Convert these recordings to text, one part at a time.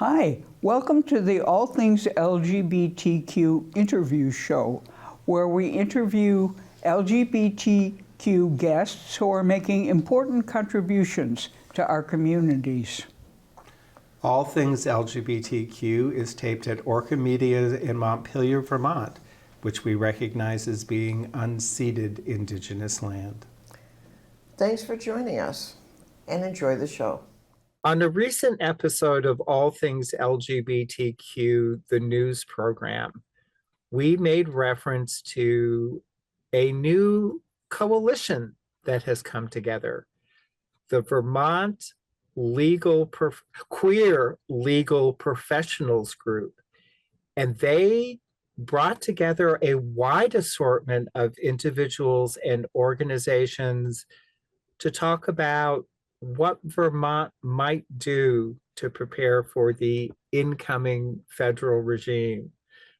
Hi, welcome to the All Things LGBTQ interview show, where we interview LGBTQ guests who are making important contributions to our communities. All Things LGBTQ is taped at Orca Media in Montpelier, Vermont, which we recognize as being unceded Indigenous land. Thanks for joining us and enjoy the show. On a recent episode of All Things LGBTQ, the news program, we made reference to a new coalition that has come together, the Vermont Queer Legal Professionals Group. And they brought together a wide assortment of individuals and organizations to talk about what Vermont might do to prepare for the incoming federal regime.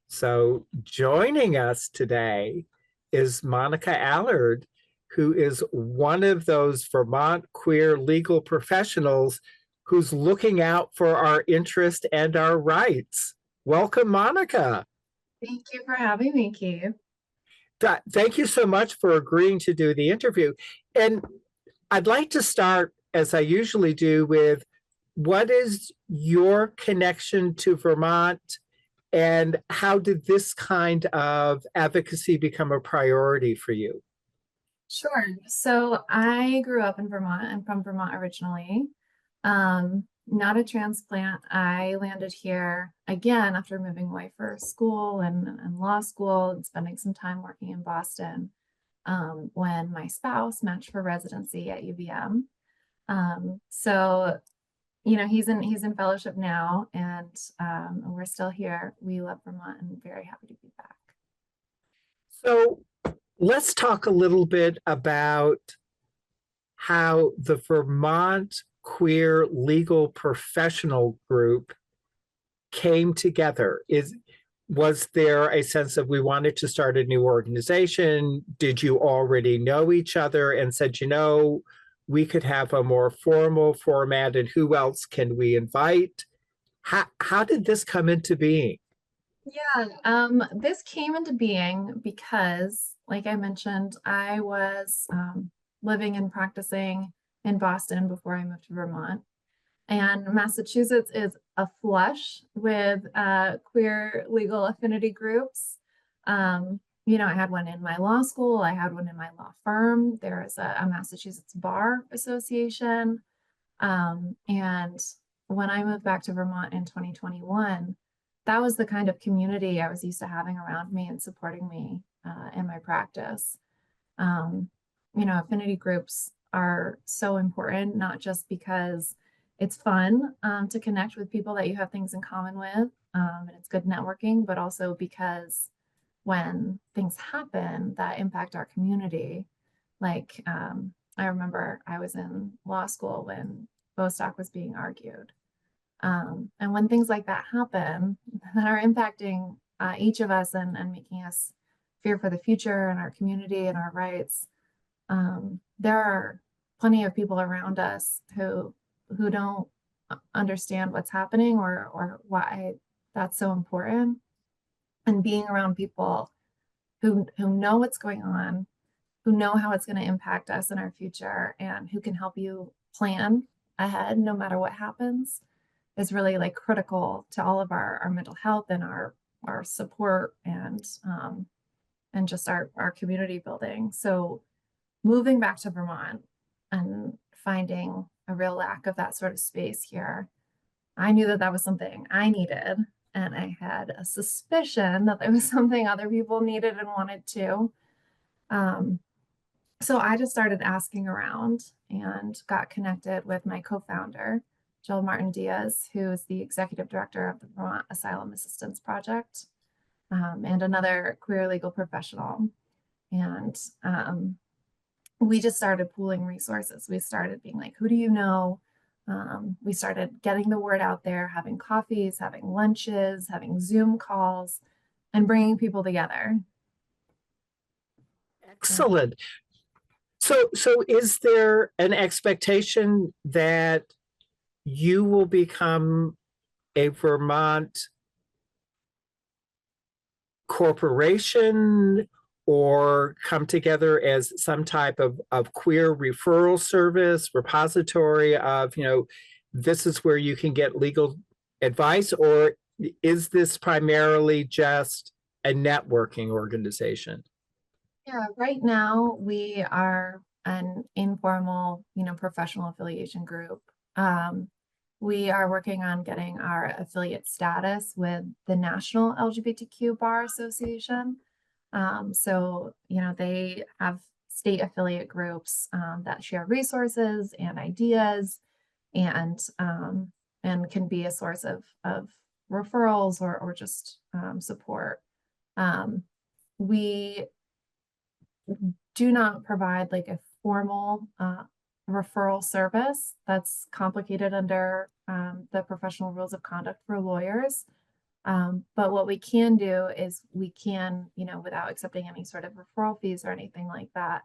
So joining us today is Monica Allard, who is one of those Vermont queer legal professionals who's looking out for our interest and our rights. Welcome, Monica. Thank you for having me, Keith. Thank you so much for agreeing to do the interview. And I'd like to start, as I usually do, with what is your connection to Vermont and how did this kind of advocacy become a priority for you? Sure. So I grew up in Vermont. I'm from Vermont originally. Not a transplant. I landed here again after moving away for school and law school and spending some time working in Boston when my spouse matched for residency at UVM. So, you know, he's in fellowship now, and we're still here. We love Vermont and very happy to be back. So let's talk a little bit about how the Vermont Queer Legal Professional Group came together. Was there a sense of we wanted to start a new organization? Did you already know each other and said, you know, we could have a more formal format, and who else can we invite? How did this come into being? Yeah, this came into being because, like I mentioned, I was living and practicing in Boston before I moved to Vermont. And Massachusetts is aflush with queer legal affinity groups. You know, I had one in my law school, I had one in my law firm. There is a Massachusetts Bar Association. And when I moved back to Vermont in 2021, that was the kind of community I was used to having around me and supporting me in my practice. You know, affinity groups are so important, not just because it's fun to connect with people that you have things in common with, and it's good networking, but also because when things happen that impact our community, like I remember I was in law school when Bostock was being argued. And when things like that happen that are impacting each of us and making us fear for the future and our community and our rights, there are plenty of people around us who don't understand what's happening or why that's so important. And being around people who know what's going on, who know how it's going to impact us in our future, and who can help you plan ahead no matter what happens is really like critical to all of our mental health and our support and just our community building. So moving back to Vermont and finding a real lack of that sort of space here, I knew that was something I needed, and I had a suspicion that there was something other people needed and wanted too. So I just started asking around and got connected with my co-founder, Jill Martin Diaz, who is the executive director of the Vermont Asylum Assistance Project, and another queer legal professional. And we just started pooling resources. We started being like, who do you know? We started getting the word out there, having coffees, having lunches, having Zoom calls, and bringing people together. Excellent. So is there an expectation that you will become a Vermont corporation or come together as some type of queer referral service, repository of, this is where you can get legal advice? Or is this primarily just a networking organization? Yeah, right now we are an informal, professional affiliation group. We are working on getting our affiliate status with the National LGBTQ Bar Association. They have state affiliate groups that share resources and ideas and can be a source of referrals or just support. We do not provide like a formal referral service that's complicated under the professional rules of conduct for lawyers. But what we can do is we can, without accepting any sort of referral fees or anything like that,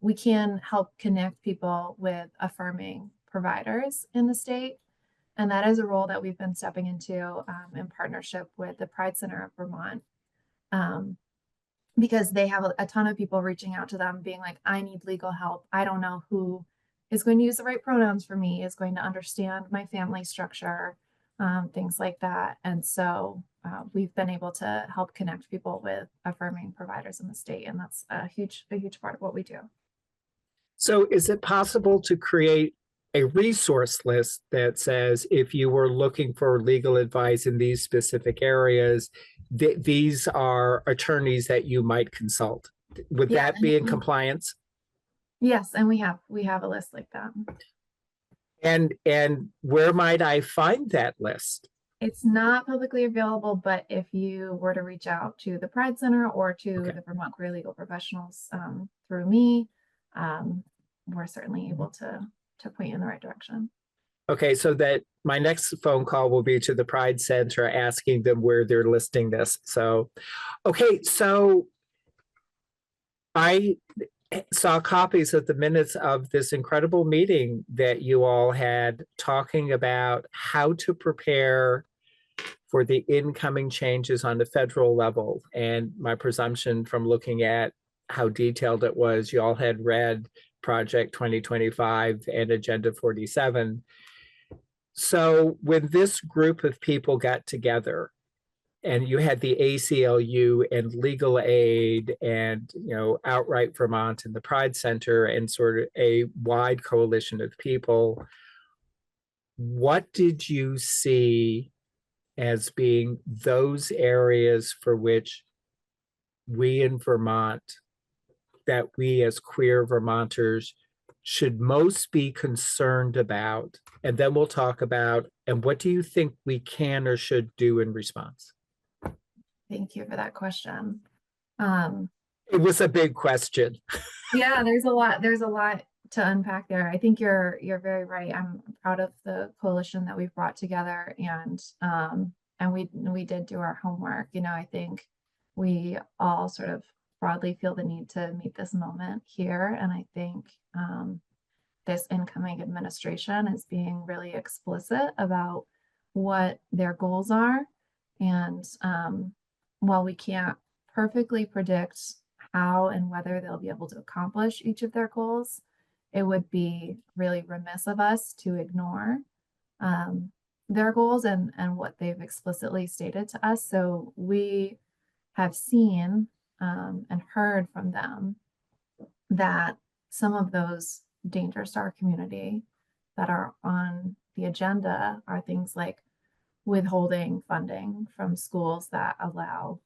we can help connect people with affirming providers in the state. And that is a role that we've been stepping into in partnership with the Pride Center of Vermont. Because they have a ton of people reaching out to them being like, I need legal help. I don't know who is going to use the right pronouns for me, is going to understand my family structure, things like that. And so we've been able to help connect people with affirming providers in the state. And that's a huge part of what we do. So is it possible to create a resource list that says if you were looking for legal advice in these specific areas, these are attorneys that you might consult? Would that be in compliance? Yes, and we have a list like that. And where might I find that list? It's not publicly available, but if you were to reach out to the Pride Center or to the Vermont Queer Legal Professionals through me, we're certainly able to point you in the right direction. Okay, so that my next phone call will be to the Pride Center asking them where they're listing this. So, okay, so I saw copies of the minutes of this incredible meeting that you all had talking about how to prepare for the incoming changes on the federal level. And my presumption from looking at how detailed it was, you all had read Project 2025 and Agenda 47. So when this group of people got together and you had the ACLU and Legal Aid and, Outright Vermont and the Pride Center and sort of a wide coalition of people, what did you see as being those areas for which we in Vermont, that we as queer Vermonters should most be concerned about? And then we'll talk about, and what do you think we can or should do in response? Thank you for that question. It was a big question. Yeah, there's a lot to unpack there. I think you're very right. I'm proud of the coalition that we've brought together, and we did do our homework. I think we all sort of broadly feel the need to meet this moment here, and I think this incoming administration is being really explicit about what their goals are. And while we can't perfectly predict how and whether they'll be able to accomplish each of their goals, it would be really remiss of us to ignore their goals and what they've explicitly stated to us. So we have seen and heard from them that some of those dangers to our community that are on the agenda are things like withholding funding from schools that allow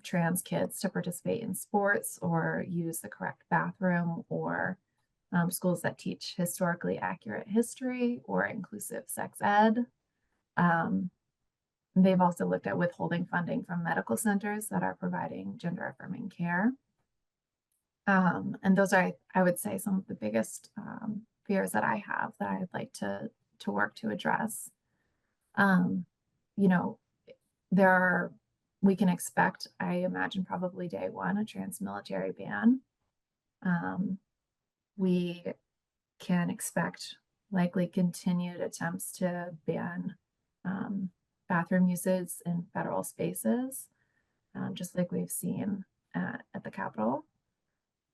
trans kids to participate in sports or use the correct bathroom, or schools that teach historically accurate history or inclusive sex ed. They've also looked at withholding funding from medical centers that are providing gender affirming care. And those are, I would say, some of the biggest fears that I have that I'd like to work to address. We can expect, I imagine probably day one, a trans-military ban. We can expect likely continued attempts to ban bathroom usage in federal spaces, just like we've seen at the Capitol.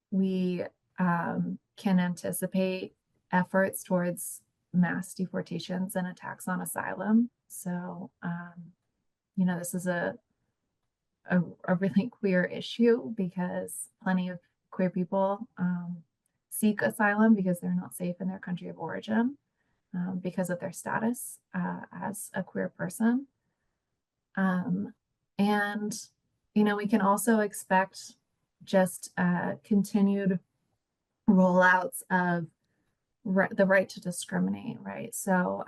We can anticipate efforts towards mass deportations and attacks on asylum. So, this is a really queer issue because plenty of queer people seek asylum because they're not safe in their country of origin because of their status as a queer person. And, we can also expect just continued rollouts of the right to discriminate, right? So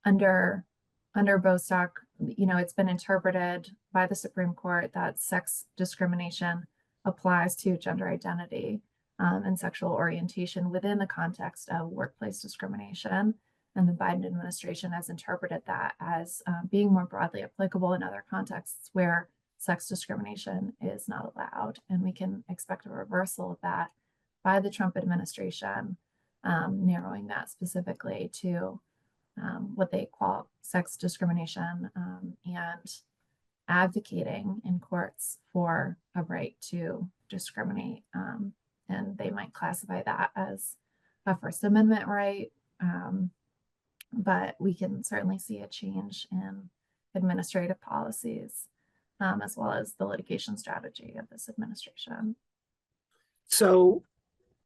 under Bostock, it's been interpreted by the Supreme Court that sex discrimination applies to gender identity and sexual orientation within the context of workplace discrimination. And the Biden administration has interpreted that as being more broadly applicable in other contexts where sex discrimination is not allowed. And we can expect a reversal of that by the Trump administration, narrowing that specifically to what they call sex discrimination and advocating in courts for a right to discriminate. And they might classify that as a First Amendment right. But we can certainly see a change in administrative policies as well as the litigation strategy of this administration. So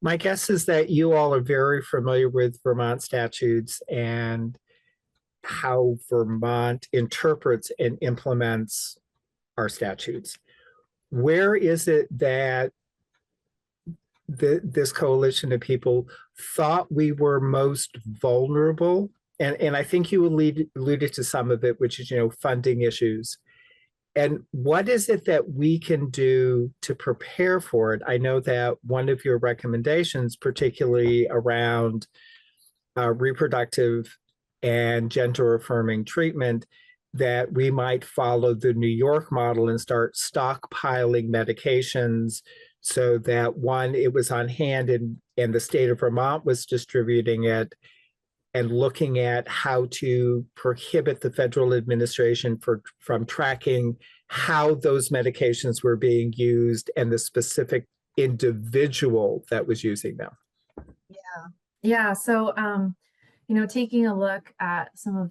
my guess is that you all are very familiar with Vermont statutes and how Vermont interprets and implements our statutes. Where is it that this coalition of people thought we were most vulnerable? And I think you alluded to some of it, which is, funding issues. And what is it that we can do to prepare for it? I know that one of your recommendations, particularly around reproductive and gender affirming treatment, that we might follow the New York model and start stockpiling medications so that one, it was on hand and the state of Vermont was distributing it, and looking at how to prohibit the federal administration from tracking how those medications were being used and the specific individual that was using them. Yeah. So, taking a look at some of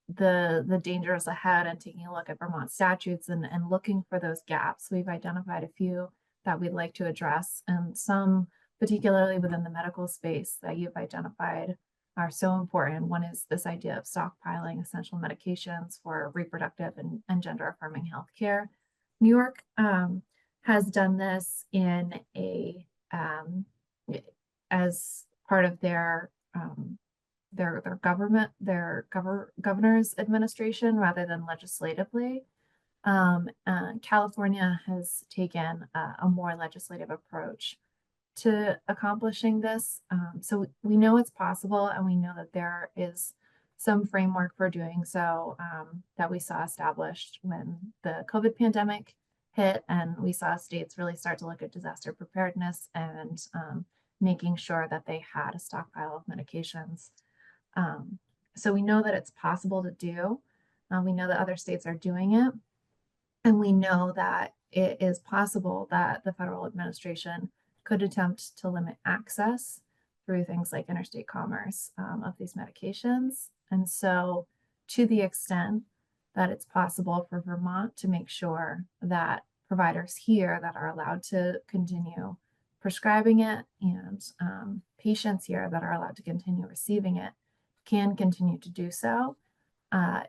the dangers ahead and taking a look at Vermont statutes and looking for those gaps, we've identified a few that we'd like to address, and some particularly within the medical space that you've identified are so important. One is this idea of stockpiling essential medications for reproductive and gender affirming healthcare. New York has done this in as part of their governor's administration rather than legislatively. California has taken a more legislative approach to accomplishing this. So we know it's possible, and we know that there is some framework for doing so that we saw established when the COVID pandemic hit, and we saw states really start to look at disaster preparedness and making sure that they had a stockpile of medications. So we know that it's possible to do. We know that other states are doing it. And we know that it is possible that the federal administration could attempt to limit access through things like interstate commerce of these medications. And so to the extent that it's possible for Vermont to make sure that providers here that are allowed to continue prescribing it and patients here that are allowed to continue receiving it can continue to do so,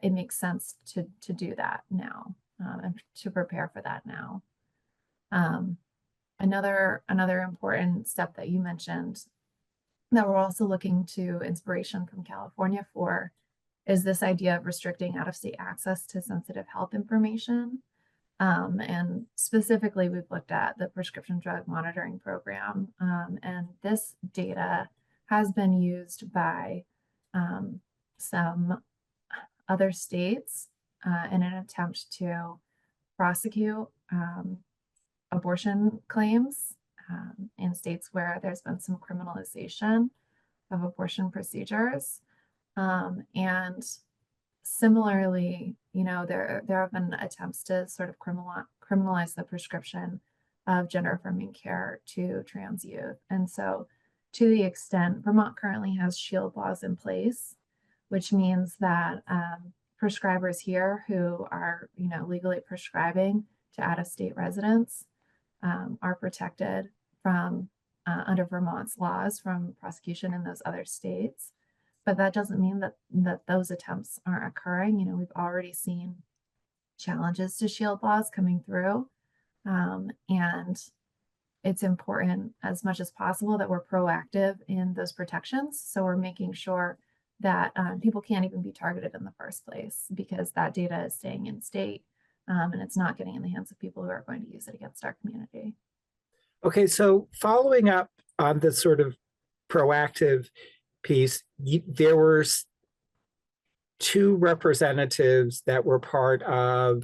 it makes sense to do that now and to prepare for that now. Another important step that you mentioned that we're also looking to inspiration from California for is this idea of restricting out-of-state access to sensitive health information. And specifically, we've looked at the prescription drug monitoring program. And this data has been used by some other states in an attempt to prosecute abortion claims in states where there's been some criminalization of abortion procedures. And similarly, there have been attempts to sort of criminalize the prescription of gender affirming care to trans youth. And so to the extent Vermont currently has shield laws in place, which means that prescribers here who are, legally prescribing to out-of-state residents are protected from under Vermont's laws from prosecution in those other states. But that doesn't mean that those attempts aren't occurring. We've already seen challenges to shield laws coming through. And it's important as much as possible that we're proactive in those protections. So we're making sure that people can't even be targeted in the first place because that data is staying in state and it's not getting in the hands of people who are going to use it against our community. Okay, so following up on the sort of proactive piece, there were two representatives that were part of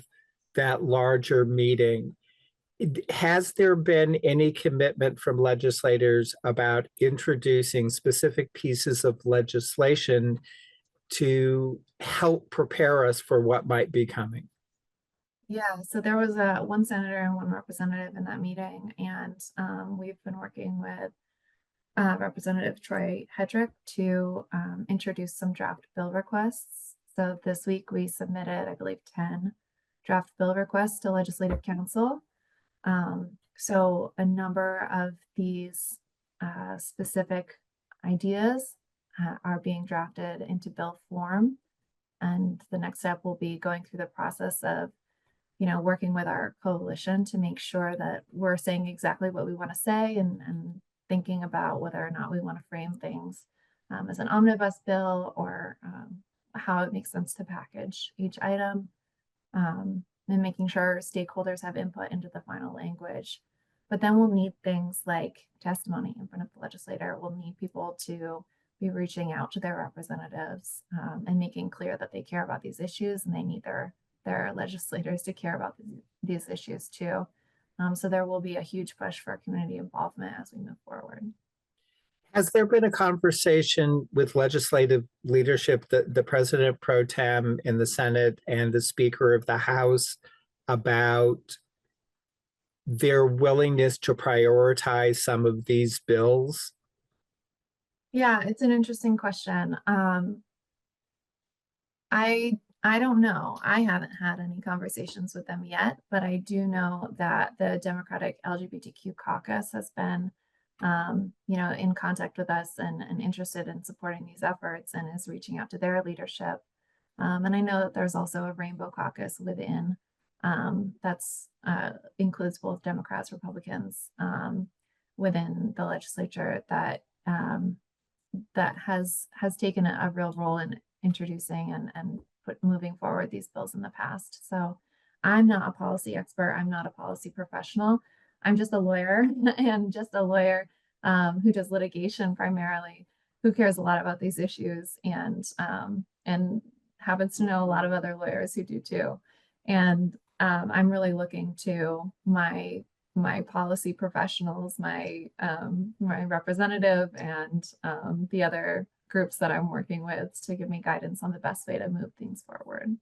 that larger meeting. Has there been any commitment from legislators about introducing specific pieces of legislation to help prepare us for what might be coming? Yeah, so there was one senator and one representative in that meeting, and we've been working with Representative Troy Hedrick to introduce some draft bill requests. So this week we submitted, I believe, 10 draft bill requests to Legislative Council. So a number of these specific ideas are being drafted into bill form. And the next step will be going through the process of, working with our coalition to make sure that we're saying exactly what we want to say and thinking about whether or not we want to frame things as an omnibus bill or how it makes sense to package each item. And making sure stakeholders have input into the final language. But then we'll need things like testimony in front of the legislator. We'll need people to be reaching out to their representatives and making clear that they care about these issues and they need their legislators to care about these issues too. So there will be a huge push for community involvement as we move forward. Has there been a conversation with legislative leadership, the president pro tem in the Senate and the Speaker of the House, about their willingness to prioritize some of these bills? Yeah, it's an interesting question. I don't know. I haven't had any conversations with them yet, but I do know that the Democratic LGBTQ caucus has been in contact with us and interested in supporting these efforts and is reaching out to their leadership. And I know that there's also a Rainbow Caucus within that's includes both Democrats, Republicans within the legislature that has taken a real role in introducing and moving forward these bills in the past. So I'm not a policy expert. I'm not a policy professional. I'm just a lawyer and just a lawyer who does litigation primarily, who cares a lot about these issues and happens to know a lot of other lawyers who do too. And I'm really looking to my policy professionals, my representative and the other groups that I'm working with to give me guidance on the best way to move things forward.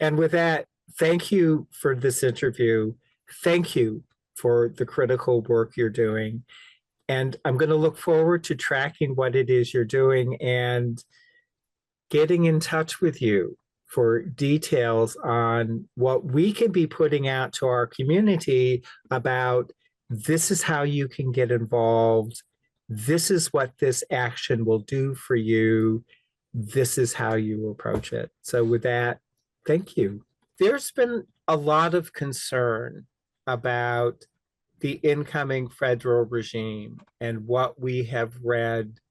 And with that, thank you for this interview. Thank you for the critical work you're doing. And I'm going to look forward to tracking what it is you're doing and getting in touch with you for details on what we can be putting out to our community about this is how you can get involved. This is what this action will do for you. This is how you approach it. So with that, thank you. There's been a lot of concern about the incoming federal regime and what we have read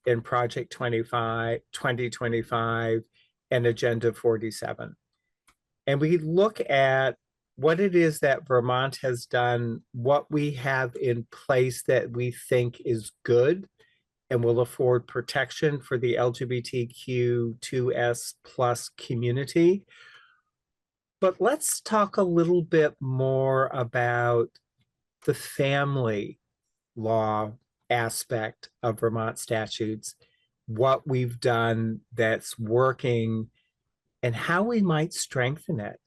in Project 2025 and Agenda 47. And we look at what it is that Vermont has done, what we have in place that we think is good and will afford protection for the LGBTQ2S plus community. But let's talk a little bit more about the family law aspect of Vermont statutes, what we've done that's working, and how we might strengthen it.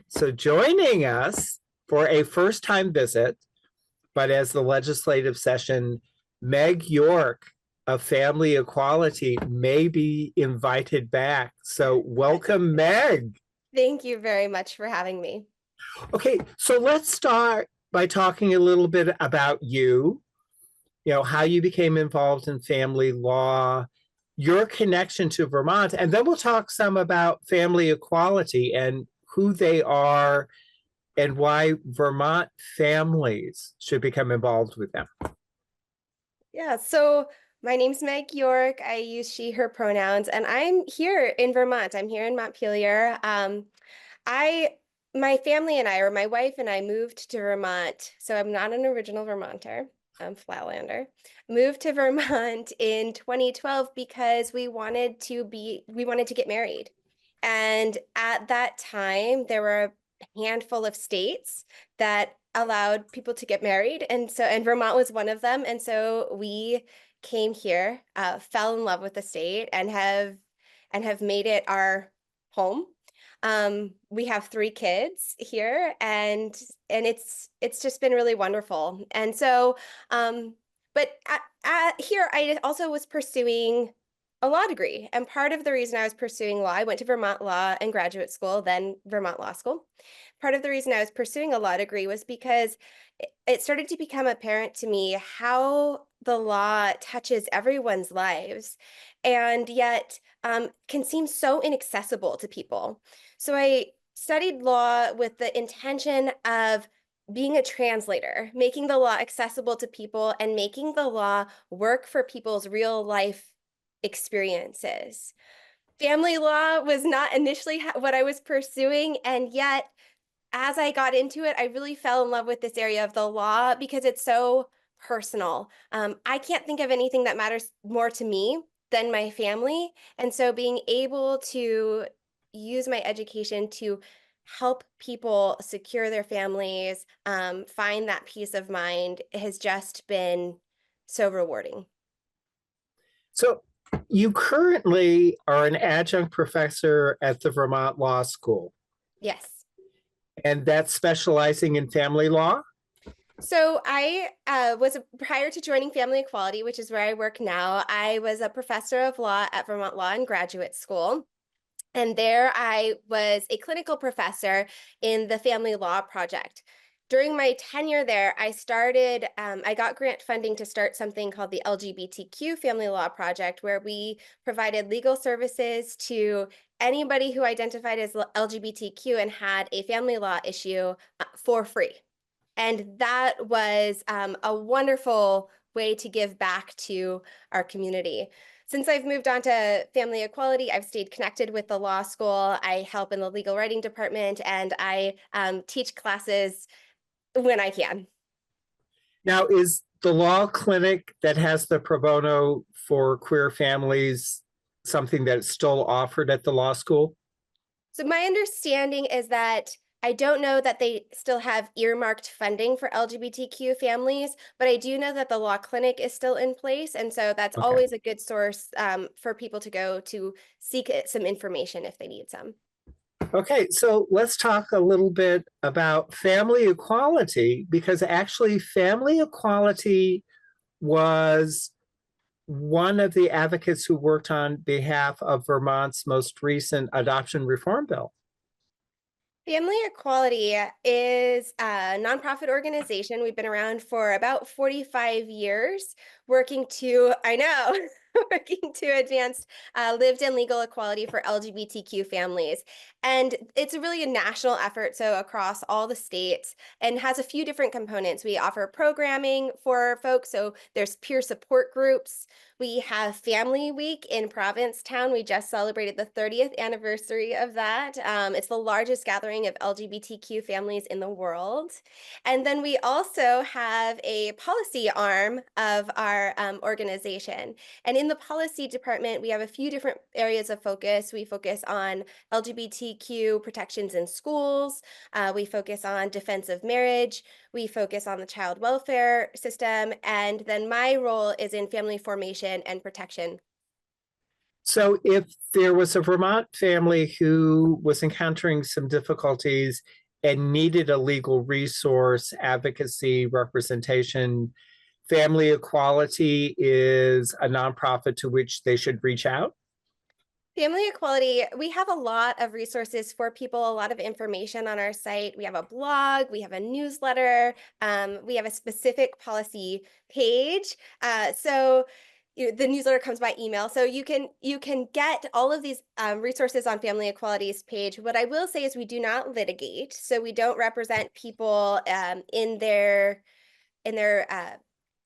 So joining us for a first-time visit, but as the legislative session, Meg York of Family Equality may be invited back. So welcome, Meg. Thank you very much for having me. Okay, so let's start by talking a little bit about you, how you became involved in family law, your connection to Vermont, and then we'll talk some about family equality and who they are and why Vermont families should become involved with them. Yeah, so my name's Meg York. I use she, her pronouns, and I'm here in Vermont. I'm here in Montpelier. My family and I, or my wife and I, moved to Vermont. So I'm not an original Vermonter. I'm Flatlander. Moved to Vermont in 2012 because we wanted to get married. And at that time, there were a handful of states that allowed people to get married. And Vermont was one of them. And so we came here, fell in love with the state and have made it our home. We have 3 kids here and it's just been really wonderful. And so, but here I also was pursuing a law degree. And part of the reason I was pursuing law, I went to Vermont Law and graduate school, then Vermont Law School. Part of the reason I was pursuing a law degree was because it started to become apparent to me how the law touches everyone's lives and yet can seem so inaccessible to people. So I studied law with the intention of being a translator, making the law accessible to people and making the law work for people's real life experiences. Family law was not initially what I was pursuing, and yet as I got into it, I really fell in love with this area of the law because it's so personal. I can't think of anything that matters more to me than my family. And so being able to use my education to help people secure their families, find that peace of mind has just been so rewarding. So you currently are an adjunct professor at the Vermont Law School. Yes. And that's specializing in family law? So I prior to joining Family Equality, which is where I work now, I was a professor of law at Vermont Law and Graduate School. And there I was a clinical professor in the Family Law Project. During my tenure there, I got grant funding to start something called the LGBTQ Family Law Project, where we provided legal services to anybody who identified as LGBTQ and had a family law issue for free. And that was a wonderful way to give back to our community. Since I've moved on to Family Equality, I've stayed connected with the law school. I help in the legal writing department and I teach classes when I can. Now, is the law clinic that has the pro bono for queer families something that's still offered at the law school? So my understanding is that I don't know that they still have earmarked funding for LGBTQ families, but I do know that the law clinic is still in place. And so that's always a good source for people to go to seek some information if they need some. Okay, so let's talk a little bit about family equality, because actually family equality was one of the advocates who worked on behalf of Vermont's most recent adoption reform bill. Family Equality is a nonprofit organization. We've been around for about 45 years, working to advance lived and legal equality for LGBTQ families. And it's really a national effort, so across all the states, and has a few different components. We offer programming for folks, so there's peer support groups. We have Family Week in Provincetown. We just celebrated the 30th anniversary of that. It's the largest gathering of LGBTQ families in the world. And then we also have a policy arm of our organization. And in the policy department, we have a few different areas of focus. We focus on LGBTQ protections in schools. We focus on defense of marriage. We focus on the child welfare system. And then my role is in family formation and protection. So if there was a Vermont family who was encountering some difficulties and needed a legal resource, advocacy, representation, Family Equality is a nonprofit to which they should reach out? Family Equality, we have a lot of resources for people, a lot of information on our site. We have a blog, we have a newsletter, we have a specific policy page. The newsletter comes by email, so you can get all of these resources on Family Equality's page. What I will say is we do not litigate, so we don't represent people in their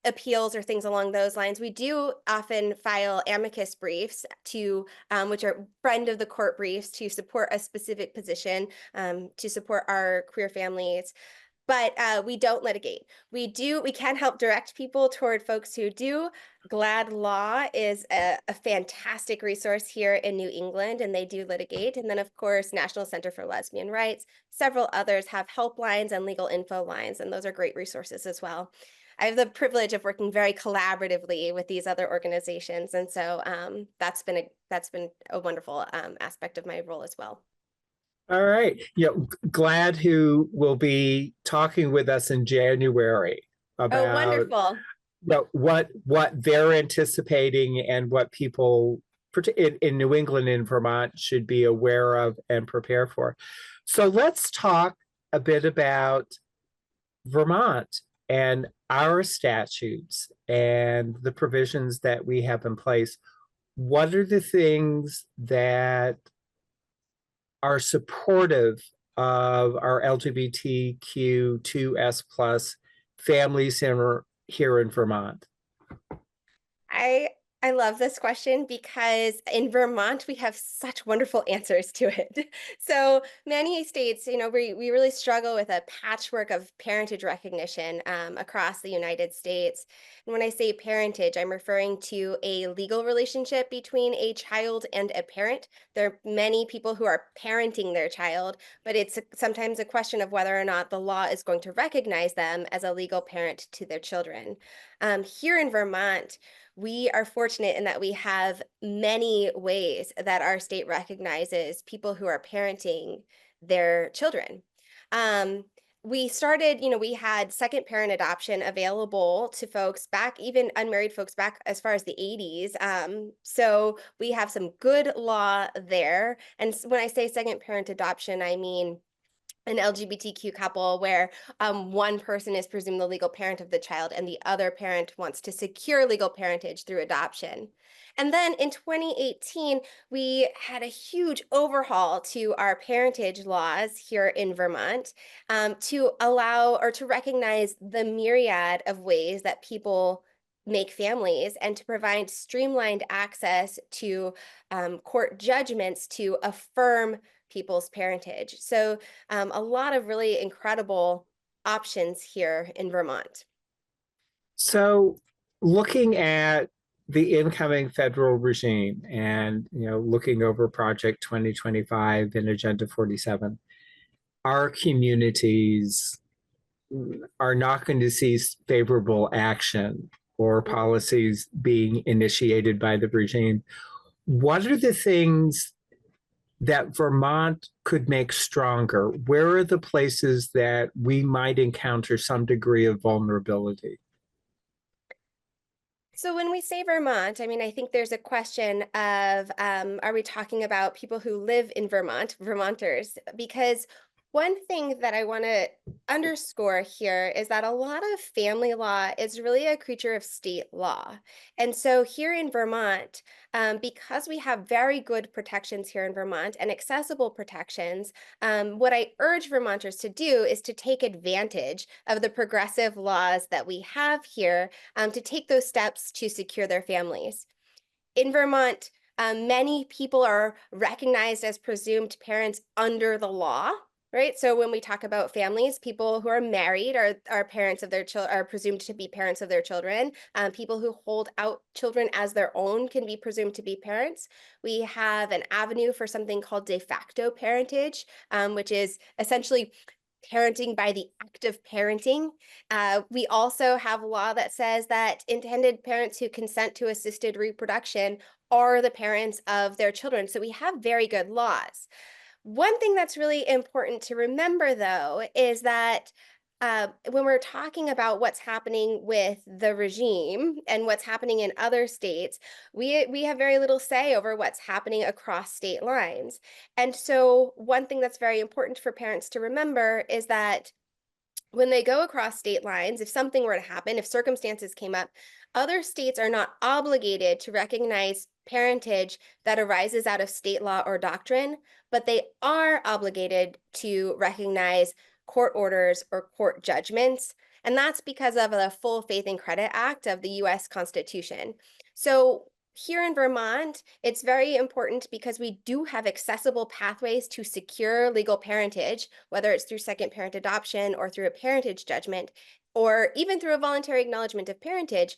appeals or things along those lines. We do often file amicus briefs to, which are friend of the court briefs to support a specific position, to support our queer families. But we don't litigate. We can help direct people toward folks who do. GLAD Law is a fantastic resource here in New England, and they do litigate. And then, of course, National Center for Lesbian Rights. Several others have helplines and legal info lines, and those are great resources as well. I have the privilege of working very collaboratively with these other organizations, and so that's been a wonderful aspect of my role as well. All right. Glad who will be talking with us in January about Wonderful. what they're anticipating and what people in New England and Vermont should be aware of and prepare for. So let's talk a bit about Vermont and our statutes and the provisions that we have in place. What are the things that are supportive of our LGBTQ2S plus families here in Vermont? I love this question because in Vermont, we have such wonderful answers to it. So many states, we really struggle with a patchwork of parentage recognition across the United States. And when I say parentage, I'm referring to a legal relationship between a child and a parent. There are many people who are parenting their child, but it's sometimes a question of whether or not the law is going to recognize them as a legal parent to their children. Here in Vermont, we are fortunate in that we have many ways that our state recognizes people who are parenting their children. We started, we had second parent adoption available to folks back, even unmarried folks back as far as the 80s. So we have some good law there. And when I say second parent adoption, I mean an LGBTQ couple where one person is presumed the legal parent of the child and the other parent wants to secure legal parentage through adoption. And then in 2018, we had a huge overhaul to our parentage laws here in Vermont to allow or to recognize the myriad of ways that people make families and to provide streamlined access to court judgments to affirm people's parentage. So a lot of really incredible options here in Vermont. So looking at the incoming federal regime and looking over Project 2025 and Agenda 47, our communities are not going to see favorable action or policies being initiated by the regime. What are the things that Vermont could make stronger? Where are the places that we might encounter some degree of vulnerability? So when we say Vermont, I mean, I think there's a question of, are we talking about people who live in Vermont, Vermonters? Because one thing that I want to underscore here is that a lot of family law is really a creature of state law. And so here in Vermont, because we have very good protections here in Vermont and accessible protections, what I urge Vermonters to do is to take advantage of the progressive laws that we have here to take those steps to secure their families. In Vermont, many people are recognized as presumed parents under the law. Right. So when we talk about families, people who are married are parents of their children, are presumed to be parents of their children. People who hold out children as their own can be presumed to be parents. We have an avenue for something called de facto parentage, which is essentially parenting by the act of parenting. We also have a law that says that intended parents who consent to assisted reproduction are the parents of their children. So we have very good laws. One thing that's really important to remember, though, is that when we're talking about what's happening with the regime and what's happening in other states, we have very little say over what's happening across state lines. And so one thing that's very important for parents to remember is that when they go across state lines, if something were to happen, if circumstances came up, other states are not obligated to recognize parentage that arises out of state law or doctrine, but they are obligated to recognize court orders or court judgments. And that's because of the Full Faith and Credit Act of the US Constitution. So here in Vermont, it's very important because we do have accessible pathways to secure legal parentage, whether it's through second parent adoption or through a parentage judgment, or even through a voluntary acknowledgement of parentage.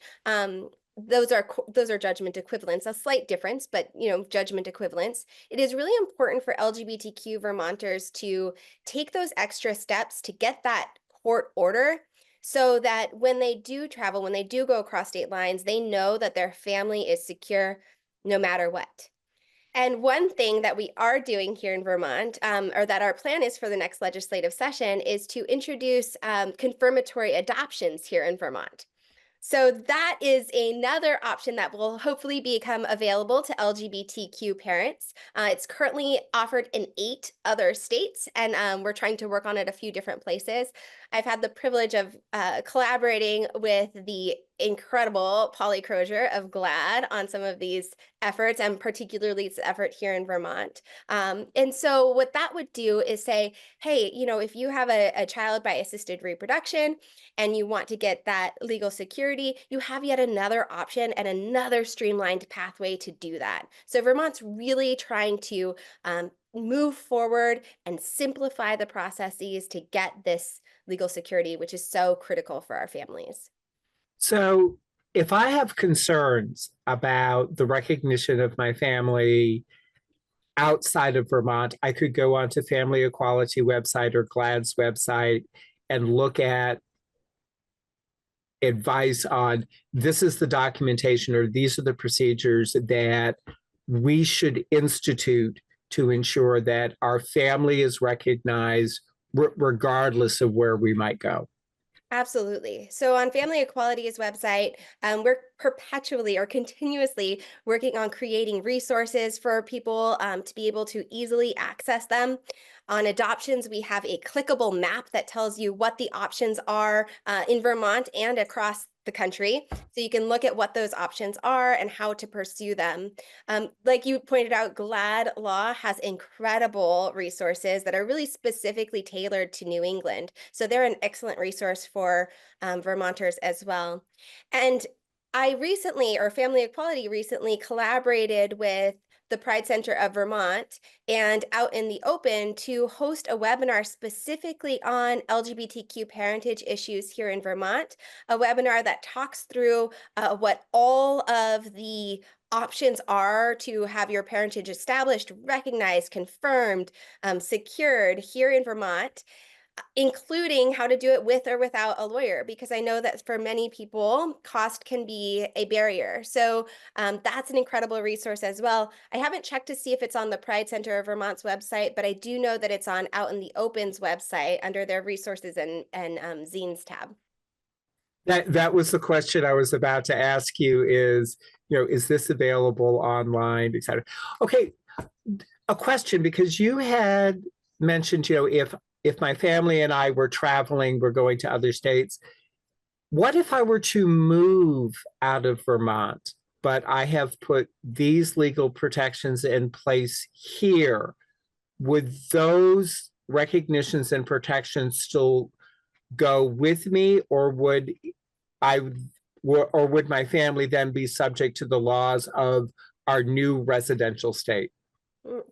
Those are judgment equivalents, a slight difference, but judgment equivalents. It is really important for LGBTQ Vermonters to take those extra steps to get that court order, so that when they do travel, when they do go across state lines, they know that their family is secure no matter what. And one thing that we are doing here in Vermont, or that our plan is for the next legislative session, is to introduce confirmatory adoptions here in Vermont. So that is another option that will hopefully become available to LGBTQ parents. It's currently offered in 8 other states, and we're trying to work on it a few different places. I've had the privilege of collaborating with the incredible Polly Crozier of GLAD on some of these efforts, and particularly its effort here in Vermont. And so what that would do is say, hey, if you have a child by assisted reproduction and you want to get that legal security, you have yet another option and another streamlined pathway to do that. So Vermont's really trying to move forward and simplify the processes to get this legal security, which is so critical for our families. So if I have concerns about the recognition of my family outside of Vermont, I could go onto Family Equality website or GLAD's website and look at advice on this is the documentation or these are the procedures that we should institute to ensure that our family is recognized regardless of where we might go. Absolutely. So on Family Equality's website, we're perpetually or continuously working on creating resources for people to be able to easily access them. On adoptions, we have a clickable map that tells you what the options are in Vermont and across the country. So you can look at what those options are and how to pursue them. Like you pointed out, GLAD Law has incredible resources that are really specifically tailored to New England. So they're an excellent resource for Vermonters as well. And Family Equality recently collaborated with the Pride Center of Vermont and Out in the Open to host a webinar specifically on LGBTQ parentage issues here in Vermont, a webinar that talks through what all of the options are to have your parentage established, recognized, confirmed, secured here in Vermont, including how to do it with or without a lawyer, because I know that for many people, cost can be a barrier. So that's an incredible resource as well. I haven't checked to see if it's on the Pride Center of Vermont's website, but I do know that it's on Out in the Open's website under their resources and zines tab. That was the question I was about to ask you is this available online, et cetera? Okay, a question, because you had mentioned, if my family and I were traveling, we're going to other states, what if I were to move out of Vermont, but I have put these legal protections in place here? Would those recognitions and protections still go with me, or would my family then be subject to the laws of our new residential state?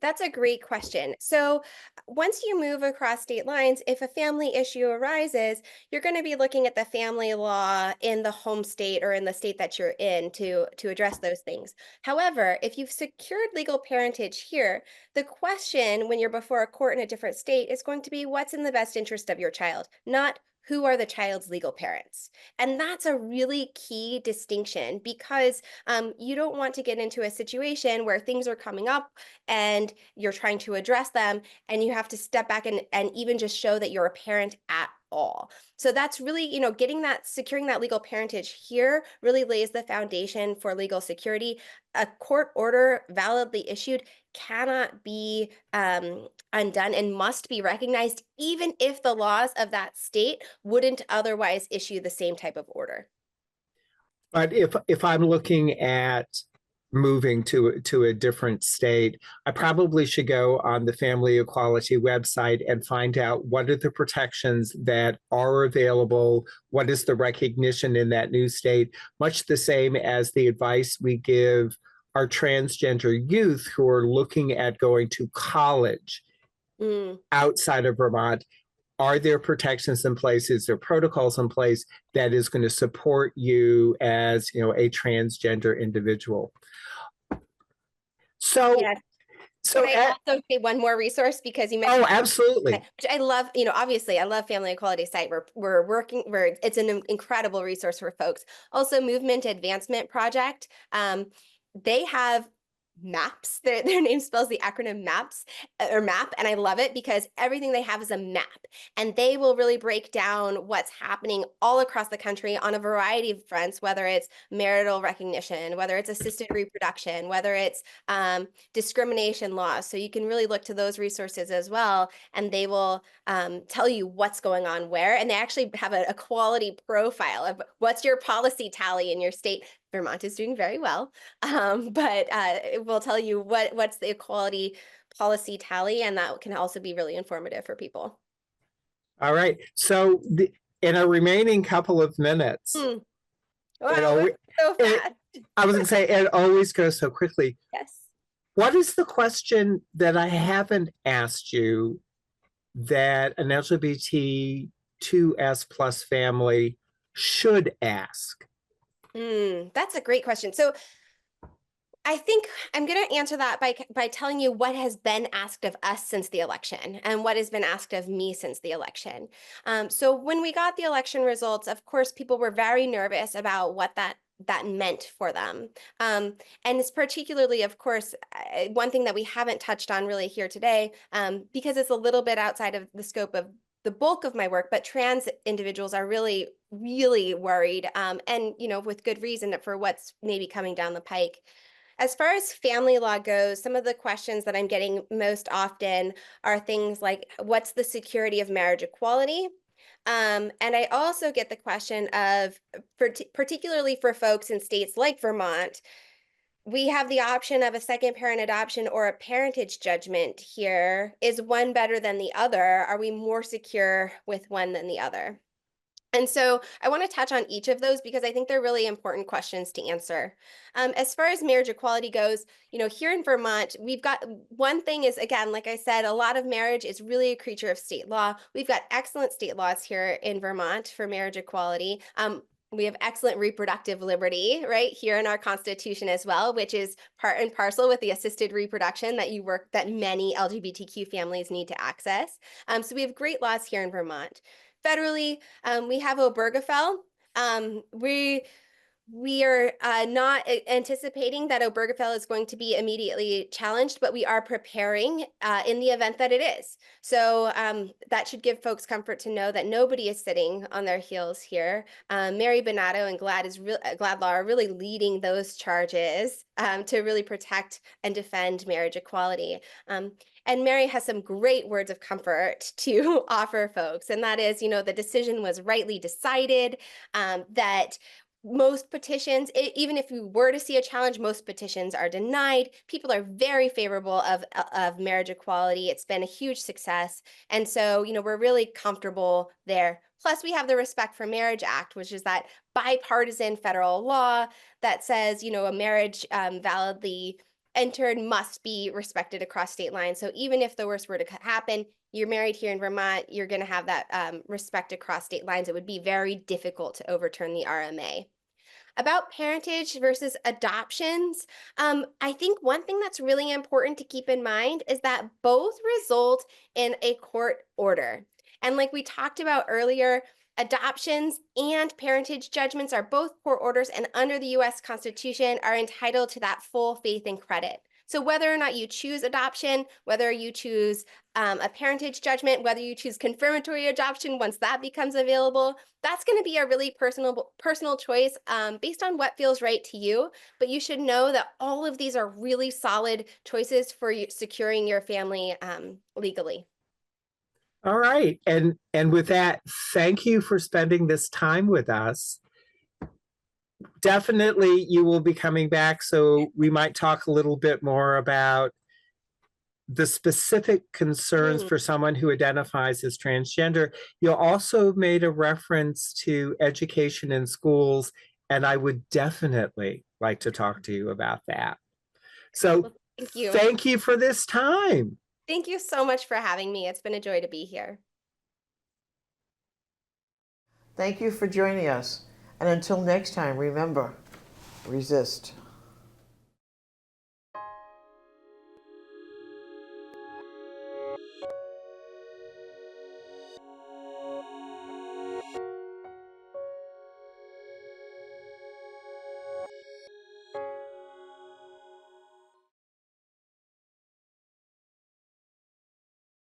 That's a great question. So once you move across state lines, if a family issue arises, you're going to be looking at the family law in the home state or in the state that you're in to address those things. However, if you've secured legal parentage here, the question when you're before a court in a different state is going to be what's in the best interest of your child, not who are the child's legal parents. And that's a really key distinction, because you don't want to get into a situation where things are coming up and you're trying to address them and you have to step back and even just show that you're a parent at all. So that's really, securing that legal parentage here really lays the foundation for legal security. A court order validly issued cannot be undone and must be recognized, even if the laws of that state wouldn't otherwise issue the same type of order. But if I'm looking at moving to a different state, I probably should go on the Family Equality website and find out what are the protections that are available, what is the recognition in that new state, much the same as the advice we give our transgender youth who are looking at going to college outside of Vermont. Are there protections in place? Is there protocols in place that is going to support you as, a transgender individual? So, Yeah. Can I also say one more resource, because you mentioned? Oh, absolutely. Which I love, obviously I love Family Equality site. It's an incredible resource for folks. Also, Movement Advancement Project. They have maps. Their name spells the acronym MAPS or MAP, and I love it because everything they have is a map, and they will really break down what's happening all across the country on a variety of fronts, whether it's marital recognition, whether it's assisted reproduction, whether it's discrimination laws. So you can really look to those resources as well, and they will tell you what's going on where, and they actually have a quality profile of what's your policy tally in your state. Vermont is doing very well, but it will tell you what's the equality policy tally, and that can also be really informative for people. All right. So in a remaining couple of minutes, Wow, so fast. I was going to say, it always goes so quickly. Yes. What is the question that I haven't asked you that an LGBTQ2S plus family should ask? That's a great question. So I think I'm going to answer that by telling you what has been asked of us since the election and what has been asked of me since the election. So when we got the election results, of course, people were very nervous about what that meant for them. And it's particularly, of course, one thing that we haven't touched on really here today, because it's a little bit outside of the scope of the bulk of my work, but trans individuals are really, really worried, and with good reason for what's maybe coming down the pike. As far as family law goes, some of the questions that I'm getting most often are things like, what's the security of marriage equality? And I also get the question of, particularly for folks in states like Vermont, we have the option of a second parent adoption or a parentage judgment here. Is one better than the other? Are we more secure with one than the other? And so I want to touch on each of those because I think they're really important questions to answer. As far as marriage equality goes, here in Vermont, we've got one thing is, again, like I said, a lot of marriage is really a creature of state law. We've got excellent state laws here in Vermont for marriage equality. We have excellent reproductive liberty right here in our Constitution as well, which is part and parcel with the assisted reproduction that many LGBTQ families need to access. So we have great laws here in Vermont. Federally, we have Obergefell. We are not anticipating that Obergefell is going to be immediately challenged, but we are preparing in the event that it is. So that should give folks comfort to know that nobody is sitting on their heels here. Mary Bonato and GLAD Law are really leading those charges to really protect and defend marriage equality. And Mary has some great words of comfort to offer folks. And that is, the decision was rightly decided, that most petitions, even if we were to see a challenge, most petitions are denied. People are very favorable of marriage equality. It's been a huge success. And so, we're really comfortable there. Plus, we have the Respect for Marriage Act, which is that bipartisan federal law that says, a marriage validly entered must be respected across state lines. So even if the worst were to happen, you're married here in Vermont, you're going to have that respect across state lines. It would be very difficult to overturn the RMA. About parentage versus adoptions, I think one thing that's really important to keep in mind is that both result in a court order. And like we talked about earlier, Adoptions and parentage judgments are both court orders, and under the US Constitution are entitled to that full faith and credit. So whether or not you choose adoption, whether you choose a parentage judgment, whether you choose confirmatory adoption once that becomes available, that's going to be a really personal choice based on what feels right to you. But you should know that all of these are really solid choices for securing your family legally. All right. And with that, thank you for spending this time with us. Definitely you will be coming back, so we might talk a little bit more about the specific concerns for someone who identifies as transgender. You also made a reference to education in schools, and I would definitely like to talk to you about that. So Well, thank you. Thank you for this time. Thank you so much for having me. It's been a joy to be here. Thank you for joining us. And until next time, remember, resist.